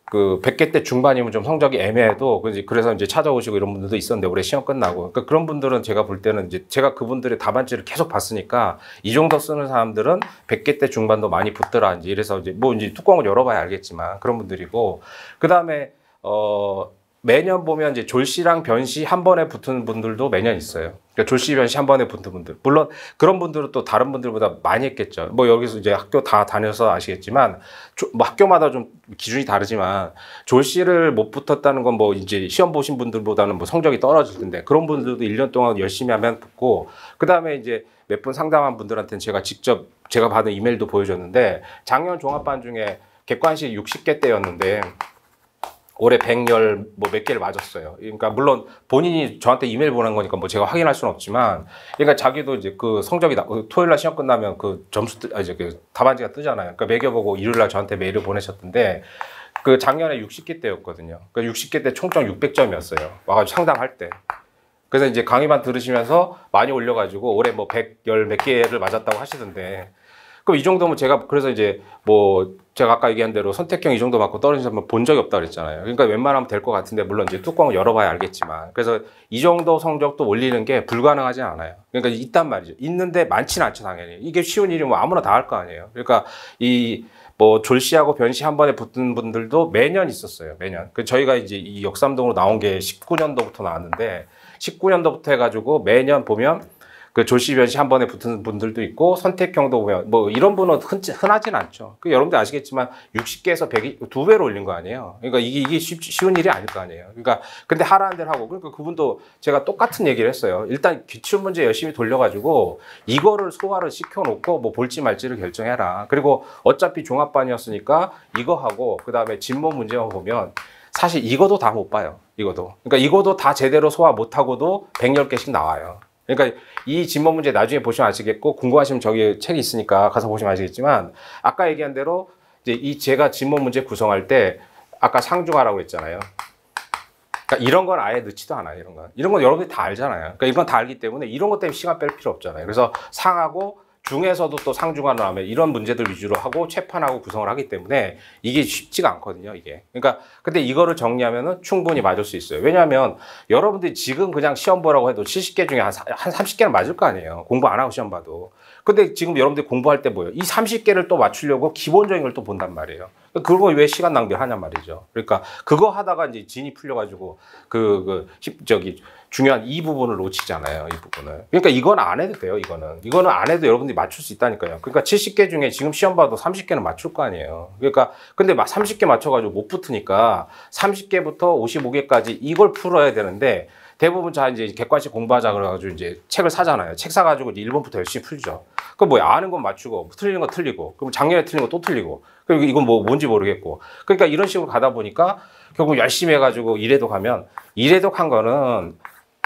100개 때 중반이면 좀 성적이 애매해도 그래서 이제 찾아오시고 이런 분들도 있었는데 올해 시험 끝나고 그러니까 그런 분들은 제가 볼 때는 이제 제가 그분들의 답안지를 계속 봤으니까 이 정도 쓰는 사람들은 100개 때 중반도 많이 붙더라 이제 이래서 이제 뭐 이제 뚜껑을 열어봐야 알겠지만 그런 분들이고 그 다음에 매년 보면 이제 졸시랑 변시 한 번에 붙은 분들도 매년 있어요. 그러니까 졸시 변시 한 번에 붙은 분들. 물론 그런 분들은 또 다른 분들보다 많이 했겠죠. 뭐 여기서 이제 학교 다 다녀서 아시겠지만 뭐 학교마다 좀 기준이 다르지만 졸시를 못 붙었다는 건 뭐 이제 시험 보신 분들보다는 뭐 성적이 떨어질 텐데 그런 분들도 1년 동안 열심히 하면 붙고 그다음에 이제 몇 분 상담한 분들한테는 제가 받은 이메일도 보여줬는데 작년 종합반 중에 객관식 60개 때였는데 올해 110 뭐 몇 개를 맞았어요. 그러니까 물론 본인이 저한테 이메일 보낸 거니까 뭐 제가 확인할 수는 없지만, 그러니까 자기도 이제 그 성적이 토요일 날 시험 끝나면 그 점수 이제 그 답안지가 뜨잖아요. 그러니까 매겨보고 일요일 날 저한테 메일을 보내셨던데 그 작년에 60개 때였거든요. 그러니까 60개 때 총점 600점이었어요. 와가지고 상담할 때. 그래서 이제 강의만 들으시면서 많이 올려가지고 올해 뭐 110 몇 개를 맞았다고 하시던데. 그럼 이 정도면 제가 그래서 이제 뭐 제가 아까 얘기한 대로 선택형 이 정도 맞고 떨어진 사람 본 적이 없다 그랬잖아요. 그러니까 웬만하면 될 것 같은데 물론 이제 뚜껑을 열어봐야 알겠지만 그래서 이 정도 성적도 올리는 게 불가능하지 않아요. 그러니까 있단 말이죠. 있는데 많지는 않죠 당연히. 이게 쉬운 일이 뭐 아무나 다 할 거 아니에요. 그러니까 이 뭐 졸시하고 변시 한 번에 붙은 분들도 매년 있었어요. 매년. 그 저희가 이제 이 역삼동으로 나온 게 19년도부터 나왔는데 19년도부터 해가지고 매년 보면 그 졸시변시 한 번에 붙은 분들도 있고 선택형도 보면 뭐 이런 분은 흔하진 않죠. 그 여러분들 아시겠지만 60개에서 100이 2배로 올린 거 아니에요. 그러니까 이게 쉬운 일이 아닐 거 아니에요. 그러니까 근데 하라는 대로 하고 그러니까 그분도 제가 똑같은 얘기를 했어요. 일단 기출 문제 열심히 돌려가지고 이거를 소화를 시켜놓고 뭐 볼지 말지를 결정해라. 그리고 어차피 종합반이었으니까 이거 하고 그 다음에 진모 문제만 보면 사실 이거도 다 못 봐요. 이거도. 그러니까 이거도 다 제대로 소화 못하고도 110개씩 나와요. 그러니까 이 진모 문제 나중에 보시면 아시겠고 궁금하시면 저기 책이 있으니까 가서 보시면 아시겠지만 아까 얘기한 대로 이제 이 제가 진모 문제 구성할 때 아까 상중하라고 했잖아요. 그러니까 이런 건 아예 넣지도 않아요. 이런 건 여러분들이 다 알잖아요. 그러니까 이건 다 알기 때문에 이런 것 때문에 시간 뺄 필요 없잖아요. 그래서 상하고 중에서도 또 상중하를 하면 이런 문제들 위주로 하고 채판하고 구성을 하기 때문에 이게 쉽지가 않거든요, 이게. 그러니까 근데 이거를 정리하면은 충분히 맞을 수 있어요. 왜냐하면 여러분들이 지금 그냥 시험 보라고 해도 70개 중에 한 30개는 맞을 거 아니에요. 공부 안 하고 시험 봐도. 근데 지금 여러분들이 공부할 때 뭐예요? 이 30개를 또 맞추려고 기본적인 걸 또 본단 말이에요. 그거 왜 시간 낭비를 하냔 말이죠. 그러니까 그거 하다가 이제 진이 풀려가지고 중요한 이 부분을 놓치잖아요. 이 부분을. 그러니까 이건 안 해도 돼요. 이거는 안 해도 여러분들이 맞출 수 있다니까요. 그러니까 70개 중에 지금 시험 봐도 30개는 맞출 거 아니에요. 그러니까 근데 30개 맞춰가지고 못 붙으니까 30개부터 55개까지 이걸 풀어야 되는데 대부분 자 이제 객관식 공부하자 그래가지고 이제 책을 사잖아요. 책 사가지고 이제 1번부터 열심히 풀죠. 그럼 뭐야 아는 건 맞추고 틀리는 거 틀리고 그럼 작년에 틀린 거 또 틀리고 그리고 이건 뭐 뭔지 모르겠고 그러니까 이런 식으로 가다 보니까 결국 열심히 해가지고 이래독 하면 이래독한 거는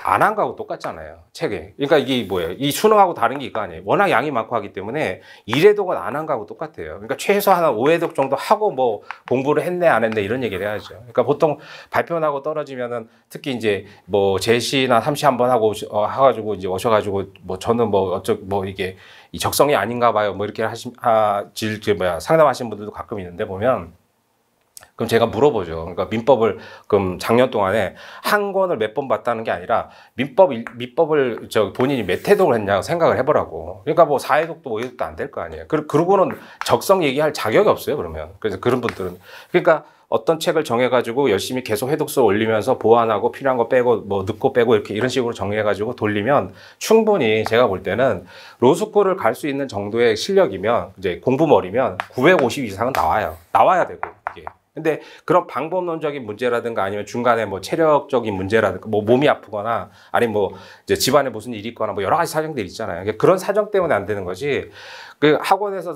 안 한 거하고 똑같잖아요. 책에. 그러니까 이게 뭐예요? 이 수능하고 다른 게 이거 아니에요. 워낙 양이 많고 하기 때문에 1회독은 안 한 거하고 똑같아요. 그러니까 최소한 5회독 정도 하고 뭐 공부를 했네 안 했네 이런 얘기를 해야죠. 그러니까 보통 발표 나고 떨어지면은 특히 이제 뭐 제시나 삼시 한번 하고 해가지고 이제 오셔가지고 뭐 저는 뭐 이게 이 적성이 아닌가 봐요. 뭐 이렇게 상담하시는 분들도 가끔 있는데 보면 그럼 제가 물어보죠. 그러니까 민법을 그럼 작년 동안에 한 권을 몇 번 봤다는 게 아니라 민법을 본인이 몇 회독을 했냐고 생각을 해보라고. 그러니까 뭐 4회독도 5회독도 안 될 거 아니에요. 그러고는 적성 얘기할 자격이 없어요. 그러면. 그래서 그런 분들은. 그러니까 어떤 책을 정해가지고 열심히 계속 회독수 올리면서 보완하고 필요한 거 빼고 뭐 넣고 빼고 이런 식으로 정리해가지고 돌리면 충분히 제가 볼 때는 로스쿨을 갈 수 있는 정도의 실력이면 이제 공부머리면 950 이상은 나와야 되고 이게. 근데 그런 방법론적인 문제라든가 아니면 중간에 뭐 체력적인 문제라든가 뭐 몸이 아프거나 아니면 뭐 이제 집안에 무슨 일이 있거나 뭐 여러 가지 사정들이 있잖아요. 그런 사정 때문에 안 되는 거지. 그 학원에서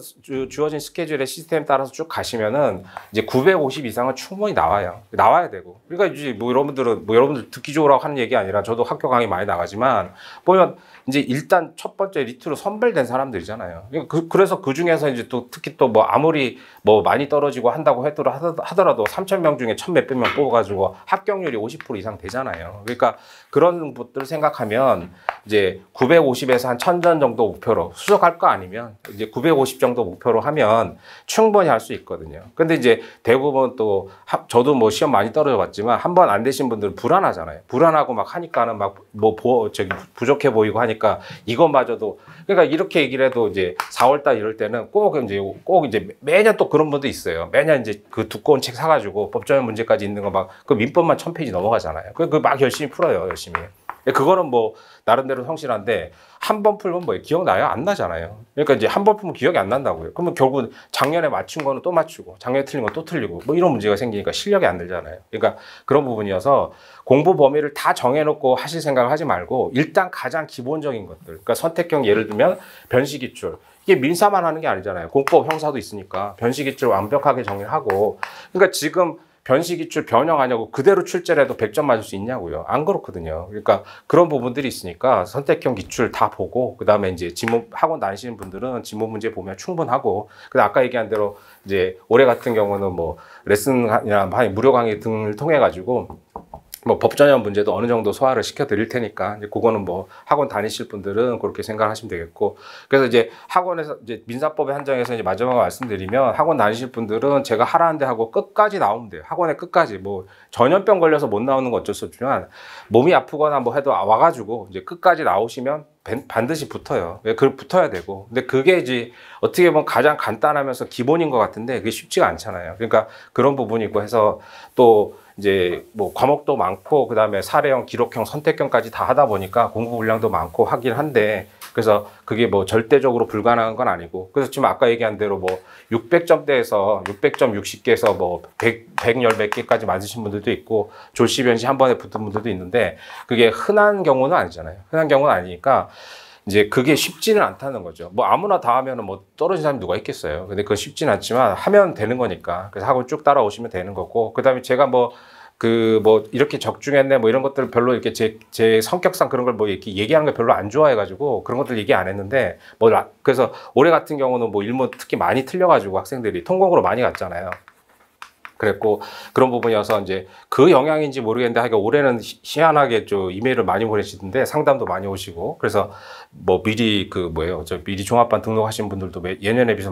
주어진 스케줄의 시스템 따라서 쭉 가시면은 이제 950 이상은 충분히 나와야 되고. 그러니까 이제 뭐 여러분들 듣기 좋으라고 하는 얘기 아니라 저도 학교 강의 많이 나가지만 보면 이제 일단 첫 번째 리트로 선별된 사람들이잖아요. 그래서 그 중에서 이제 또 특히 또 뭐 아무리 뭐 많이 떨어지고 한다고 하더라도 3,000명 중에 1,000 몇백 명 뽑아가지고 합격률이 50% 이상 되잖아요. 그러니까 그런 것들을 생각하면 이제 950에서 한 1,000점 정도 목표로 수석할 거 아니면 이제 950 정도 목표로 하면 충분히 할 수 있거든요. 근데 이제 대부분 또 저도 뭐 시험 많이 떨어져 봤지만 한 번 안 되신 분들은 불안하잖아요. 불안하고 막 하니까는 막 뭐 부족해 보이고 하니까 이것마저도 그러니까 이렇게 얘기를 해도 이제 4월달 이럴 때는 꼭 이제 매년 또 그런 분도 있어요. 매년 이제 그 두꺼운 책 사가지고 법조문 문제까지 있는 거 막 그 민법만 1000페이지 넘어가잖아요. 그 막 열심히 풀어요, 열심히. 그거는 뭐 나름대로 성실한데 한 번 풀면 뭐 기억나요? 안 나잖아요. 그러니까 이제 한 번 풀면 기억이 안 난다고요. 그러면 결국 작년에 맞춘 거는 또 맞추고 작년에 틀린 건 또 틀리고 뭐 이런 문제가 생기니까 실력이 안 늘잖아요. 그러니까 그런 부분이어서 공부 범위를 다 정해놓고 하실 생각을 하지 말고 일단 가장 기본적인 것들, 그러니까 선택형 예를 들면 변시기출. 이게 민사만 하는 게 아니잖아요. 공법 형사도 있으니까 변시기출 완벽하게 정리하고. 그러니까 지금 변시기출 변형하냐고 그대로 출제를 해도 100점 맞을 수 있냐고요. 안 그렇거든요. 그러니까 그런 부분들이 있으니까 선택형 기출 다 보고 그다음에 이제 학원 다니시는 분들은 지문 문제 보면 충분하고 그다음 아까 얘기한 대로 이제 올해 같은 경우는 뭐 레슨이나 무료 강의 등을 통해 가지고 뭐 법전형 문제도 어느 정도 소화를 시켜 드릴 테니까 이제 그거는 뭐 학원 다니실 분들은 그렇게 생각하시면 되겠고 그래서 이제 학원에서 이제 민사법에 한정해서 이제 마지막으로 말씀드리면 학원 다니실 분들은 제가 하라는데 하고 끝까지 나오면 돼요. 학원에 끝까지 뭐 전염병 걸려서 못 나오는 건 어쩔 수 없지만 몸이 아프거나 뭐 해도 와가지고 이제 끝까지 나오시면 반드시 붙어요. 붙어야 되고. 근데 그게 이제 어떻게 보면 가장 간단하면서 기본인 것 같은데 그게 쉽지가 않잖아요. 그러니까 그런 부분이 있고 해서 또 이제 뭐 과목도 많고 그다음에 사례형, 기록형, 선택형까지 다 하다 보니까 공부 분량도 많고 하긴 한데 그래서 그게 뭐 절대적으로 불가능한 건 아니고, 그래서 지금 아까 얘기한 대로 뭐 600점대에서 600점 60개에서 뭐 100열 몇 개까지 맞으신 분들도 있고 졸시변시 한 번에 붙은 분들도 있는데, 그게 흔한 경우는 아니잖아요. 흔한 경우는 아니니까 이제 그게 쉽지는 않다는 거죠. 뭐 아무나 다 하면은 뭐 떨어진 사람이 누가 있겠어요. 근데 그건 쉽지는 않지만 하면 되는 거니까. 그래서 학원 쭉 따라오시면 되는 거고, 그다음에 제가 뭐 이렇게 적중했네 뭐 이런 것들 별로 이렇게 제 성격상 그런 걸 뭐 이렇게 얘기하는 걸 별로 안 좋아해가지고 그런 것들 얘기 안 했는데, 그래서 올해 같은 경우는 뭐 일본 특히 많이 틀려가지고 학생들이 통곡으로 많이 갔잖아요. 그랬고, 그런 부분이어서 이제 그 영향인지 모르겠는데 하여간 올해는 희한하게 좀 이메일을 많이 보내시던데 상담도 많이 오시고, 그래서 뭐 미리 미리 종합반 등록하신 분들도 예년에 비해서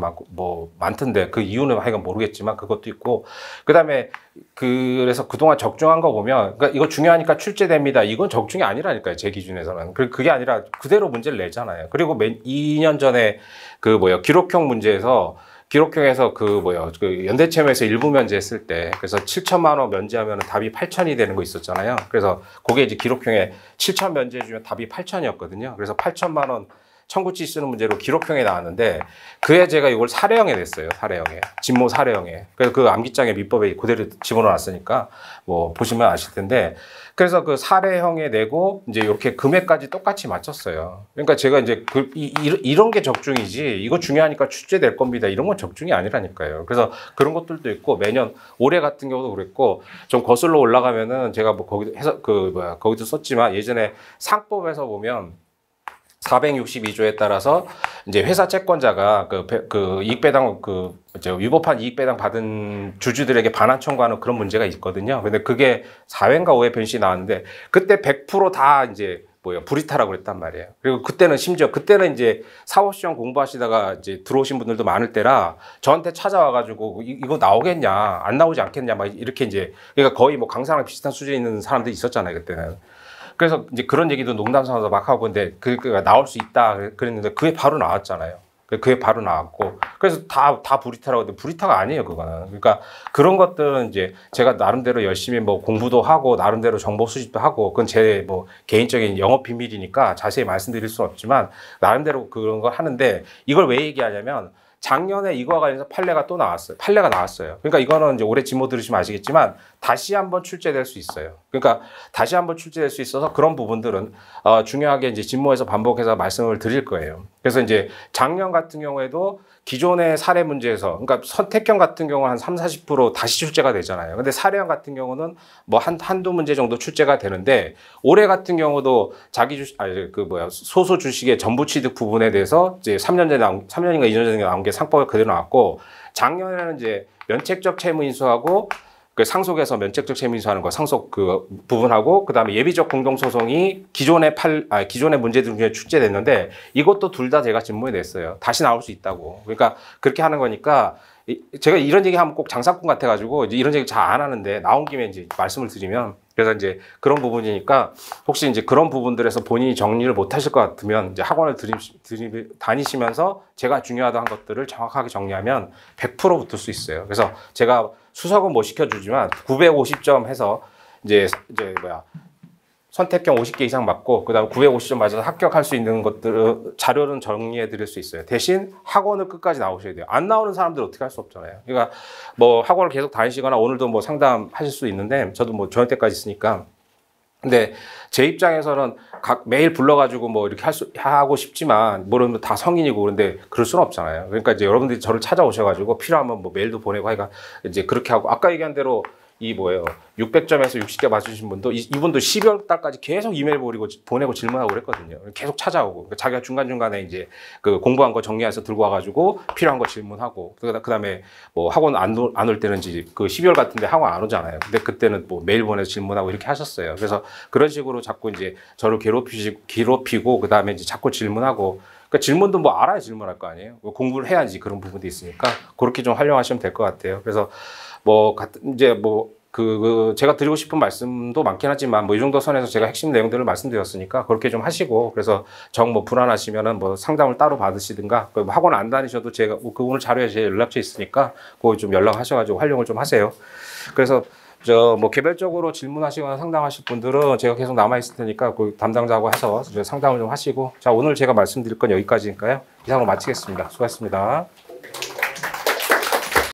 많던데 그 이유는 하여간 모르겠지만 그것도 있고, 그다음에 그래서 그동안 적중한 거 보면, 그러니까 이거 중요하니까 출제됩니다, 이건 적중이 아니라니까요, 제 기준에서는. 그게 아니라 그대로 문제를 내잖아요. 그리고 2년 전에 기록형 문제에서 연대체험에서 일부 면제했을 때, 그래서 7천만 원 면제하면 답이 8천이 되는 거 있었잖아요. 그래서 그게 이제 기록형에 7천 면제해주면 답이 8천이었거든요. 그래서 8천만 원 청구치 쓰는 문제로 기록형에 나왔는데, 그에 제가 이걸 사례형에 냈어요. 사례형에. 진모 사례형에. 그래서 그 암기장에 밑법에 그대로 집어넣었으니까 뭐 보시면 아실 텐데, 그래서 그 사례형에 내고 이제 이렇게 금액까지 똑같이 맞췄어요. 그러니까 제가 이제 이런 게 적중이지, 이거 중요하니까 출제될 겁니다, 이런 건 적중이 아니라니까요. 그래서 그런 것들도 있고, 매년 올해 같은 경우도 그랬고, 좀 거슬러 올라가면은 제가 뭐 거기도 해서 거기도 썼지만, 예전에 상법에서 보면 462조에 따라서 이제 회사 채권자가 이익배당 위법한 이익배당 받은 주주들에게 반환 청구하는 그런 문제가 있거든요. 근데 그게 4회인가 5회 변시 나왔는데, 그때 100% 다 이제 불이타라고 그랬단 말이에요. 그리고 그때는 이제 사법시험 공부하시다가 이제 들어오신 분들도 많을 때라 저한테 찾아와가지고 이거 나오겠냐, 안 나오지 않겠냐, 막 이렇게 이제, 그러니까 거의 뭐 강사랑 비슷한 수준에 있는 사람들이 있었잖아요, 그때는. 그래서 이제 그런 얘기도 농담 삼아서 막 하고, 근데 그가 나올 수 있다 그랬는데 그게 바로 나왔잖아요. 그게 바로 나왔고, 그래서 다 불이타라고 했는데 불이타가 아니에요, 그거는. 그러니까 그런 것들은 이제 제가 나름대로 열심히 뭐 공부도 하고 나름대로 정보 수집도 하고, 그건 제 뭐 개인적인 영업 비밀이니까 자세히 말씀드릴 수는 없지만 나름대로 그런 걸 하는데, 이걸 왜 얘기하냐면 작년에 이거와 관련해서 판례가 나왔어요. 그러니까 이거는 이제 올해 진모 들으시면 아시겠지만 다시 한번 출제될 수 있어요. 그러니까 다시 한번 출제될 수 있어서 그런 부분들은 중요하게 이제 진모에서 반복해서 말씀을 드릴 거예요. 그래서 이제 작년 같은 경우에도 기존의 사례 문제에서, 그러니까 선택형 같은 경우는 한 30-40% 다시 출제가 되잖아요. 근데 사례형 같은 경우는 뭐 한두 문제 정도 출제가 되는데, 올해 같은 경우도 소수 주식의 전부 취득 부분에 대해서 이제 3년인가 2년 전에 나온 게 상법에 그대로 나왔고, 작년에는 이제 면책적 채무 인수하고 그 상속에서 면책적 채무 인수하는 거 상속 그 부분하고, 그다음에 예비적 공동소송이 기존의 문제들 중에 출제됐는데, 이것도 둘 다 제가 진모에 냈어요. 다시 나올 수 있다고. 그러니까 그렇게 하는 거니까, 제가 이런 얘기 하면 꼭 장사꾼 같아가지고 이제 이런 얘기 잘 안 하는데 나온 김에 이제 말씀을 드리면, 그래서 이제 그런 부분이니까 혹시 이제 그런 부분들에서 본인이 정리를 못 하실 것 같으면 이제 학원을 다니시면서 제가 중요하다 한 것들을 정확하게 정리하면 100% 붙을 수 있어요. 그래서 제가 수석은 못 시켜주지만 950점 해서 이제 선택형 50개 이상 맞고, 그다음에 950점 맞아서 합격할 수 있는 것들 자료는 정리해 드릴 수 있어요. 대신 학원을 끝까지 나오셔야 돼요. 안 나오는 사람들 어떻게 할 수 없잖아요. 그러니까 뭐 학원을 계속 다니시거나 오늘도 뭐 상담하실 수 있는데, 저도 뭐 저녁 때까지 있으니까. 근데 제 입장에서는 매일 불러가지고 뭐 이렇게 하고 싶지만, 모르면 다 성인이고 그런데 그럴 수는 없잖아요. 그러니까 이제 여러분들이 저를 찾아오셔가지고 필요하면 뭐 메일도 보내고 하니까 이제 그렇게 하고, 아까 얘기한 대로 600점에서 60개 맞추신 분도 이분도 12월 달까지 계속 이메일 보내고 질문하고 그랬거든요. 계속 찾아오고, 그러니까 자기가 중간중간에 이제 그 공부한 거 정리해서 들고 와가지고 필요한 거 질문하고, 그다음에 뭐 학원 안 올 때는 이제 그 12월 같은데 학원 안 오잖아요. 근데 그때는 뭐 메일 보내서 질문하고 이렇게 하셨어요. 그래서 그런 식으로 자꾸 이제 저를 괴롭히고 그다음에 이제 자꾸 질문하고, 그러니까 질문도 뭐 알아야 질문할 거 아니에요. 공부를 해야지 그런 부분도 있으니까 그렇게 좀 활용하시면 될 것 같아요. 그래서 제가 드리고 싶은 말씀도 많긴 하지만 이 정도 선에서 제가 핵심 내용들을 말씀드렸으니까 그렇게 좀 하시고, 그래서 불안하시면은 상담을 따로 받으시든가, 학원 안 다니셔도 제가 오늘 자료에 제 연락처 있으니까 그거 좀 연락하셔가지고 활용을 좀 하세요. 그래서 저 뭐 개별적으로 질문하시거나 상담하실 분들은 제가 계속 남아 있을 테니까 그 담당자하고 해서 상담을 좀 하시고 자 오늘 제가 말씀드릴 건 여기까지니까요. 이상으로 마치겠습니다. 수고하셨습니다.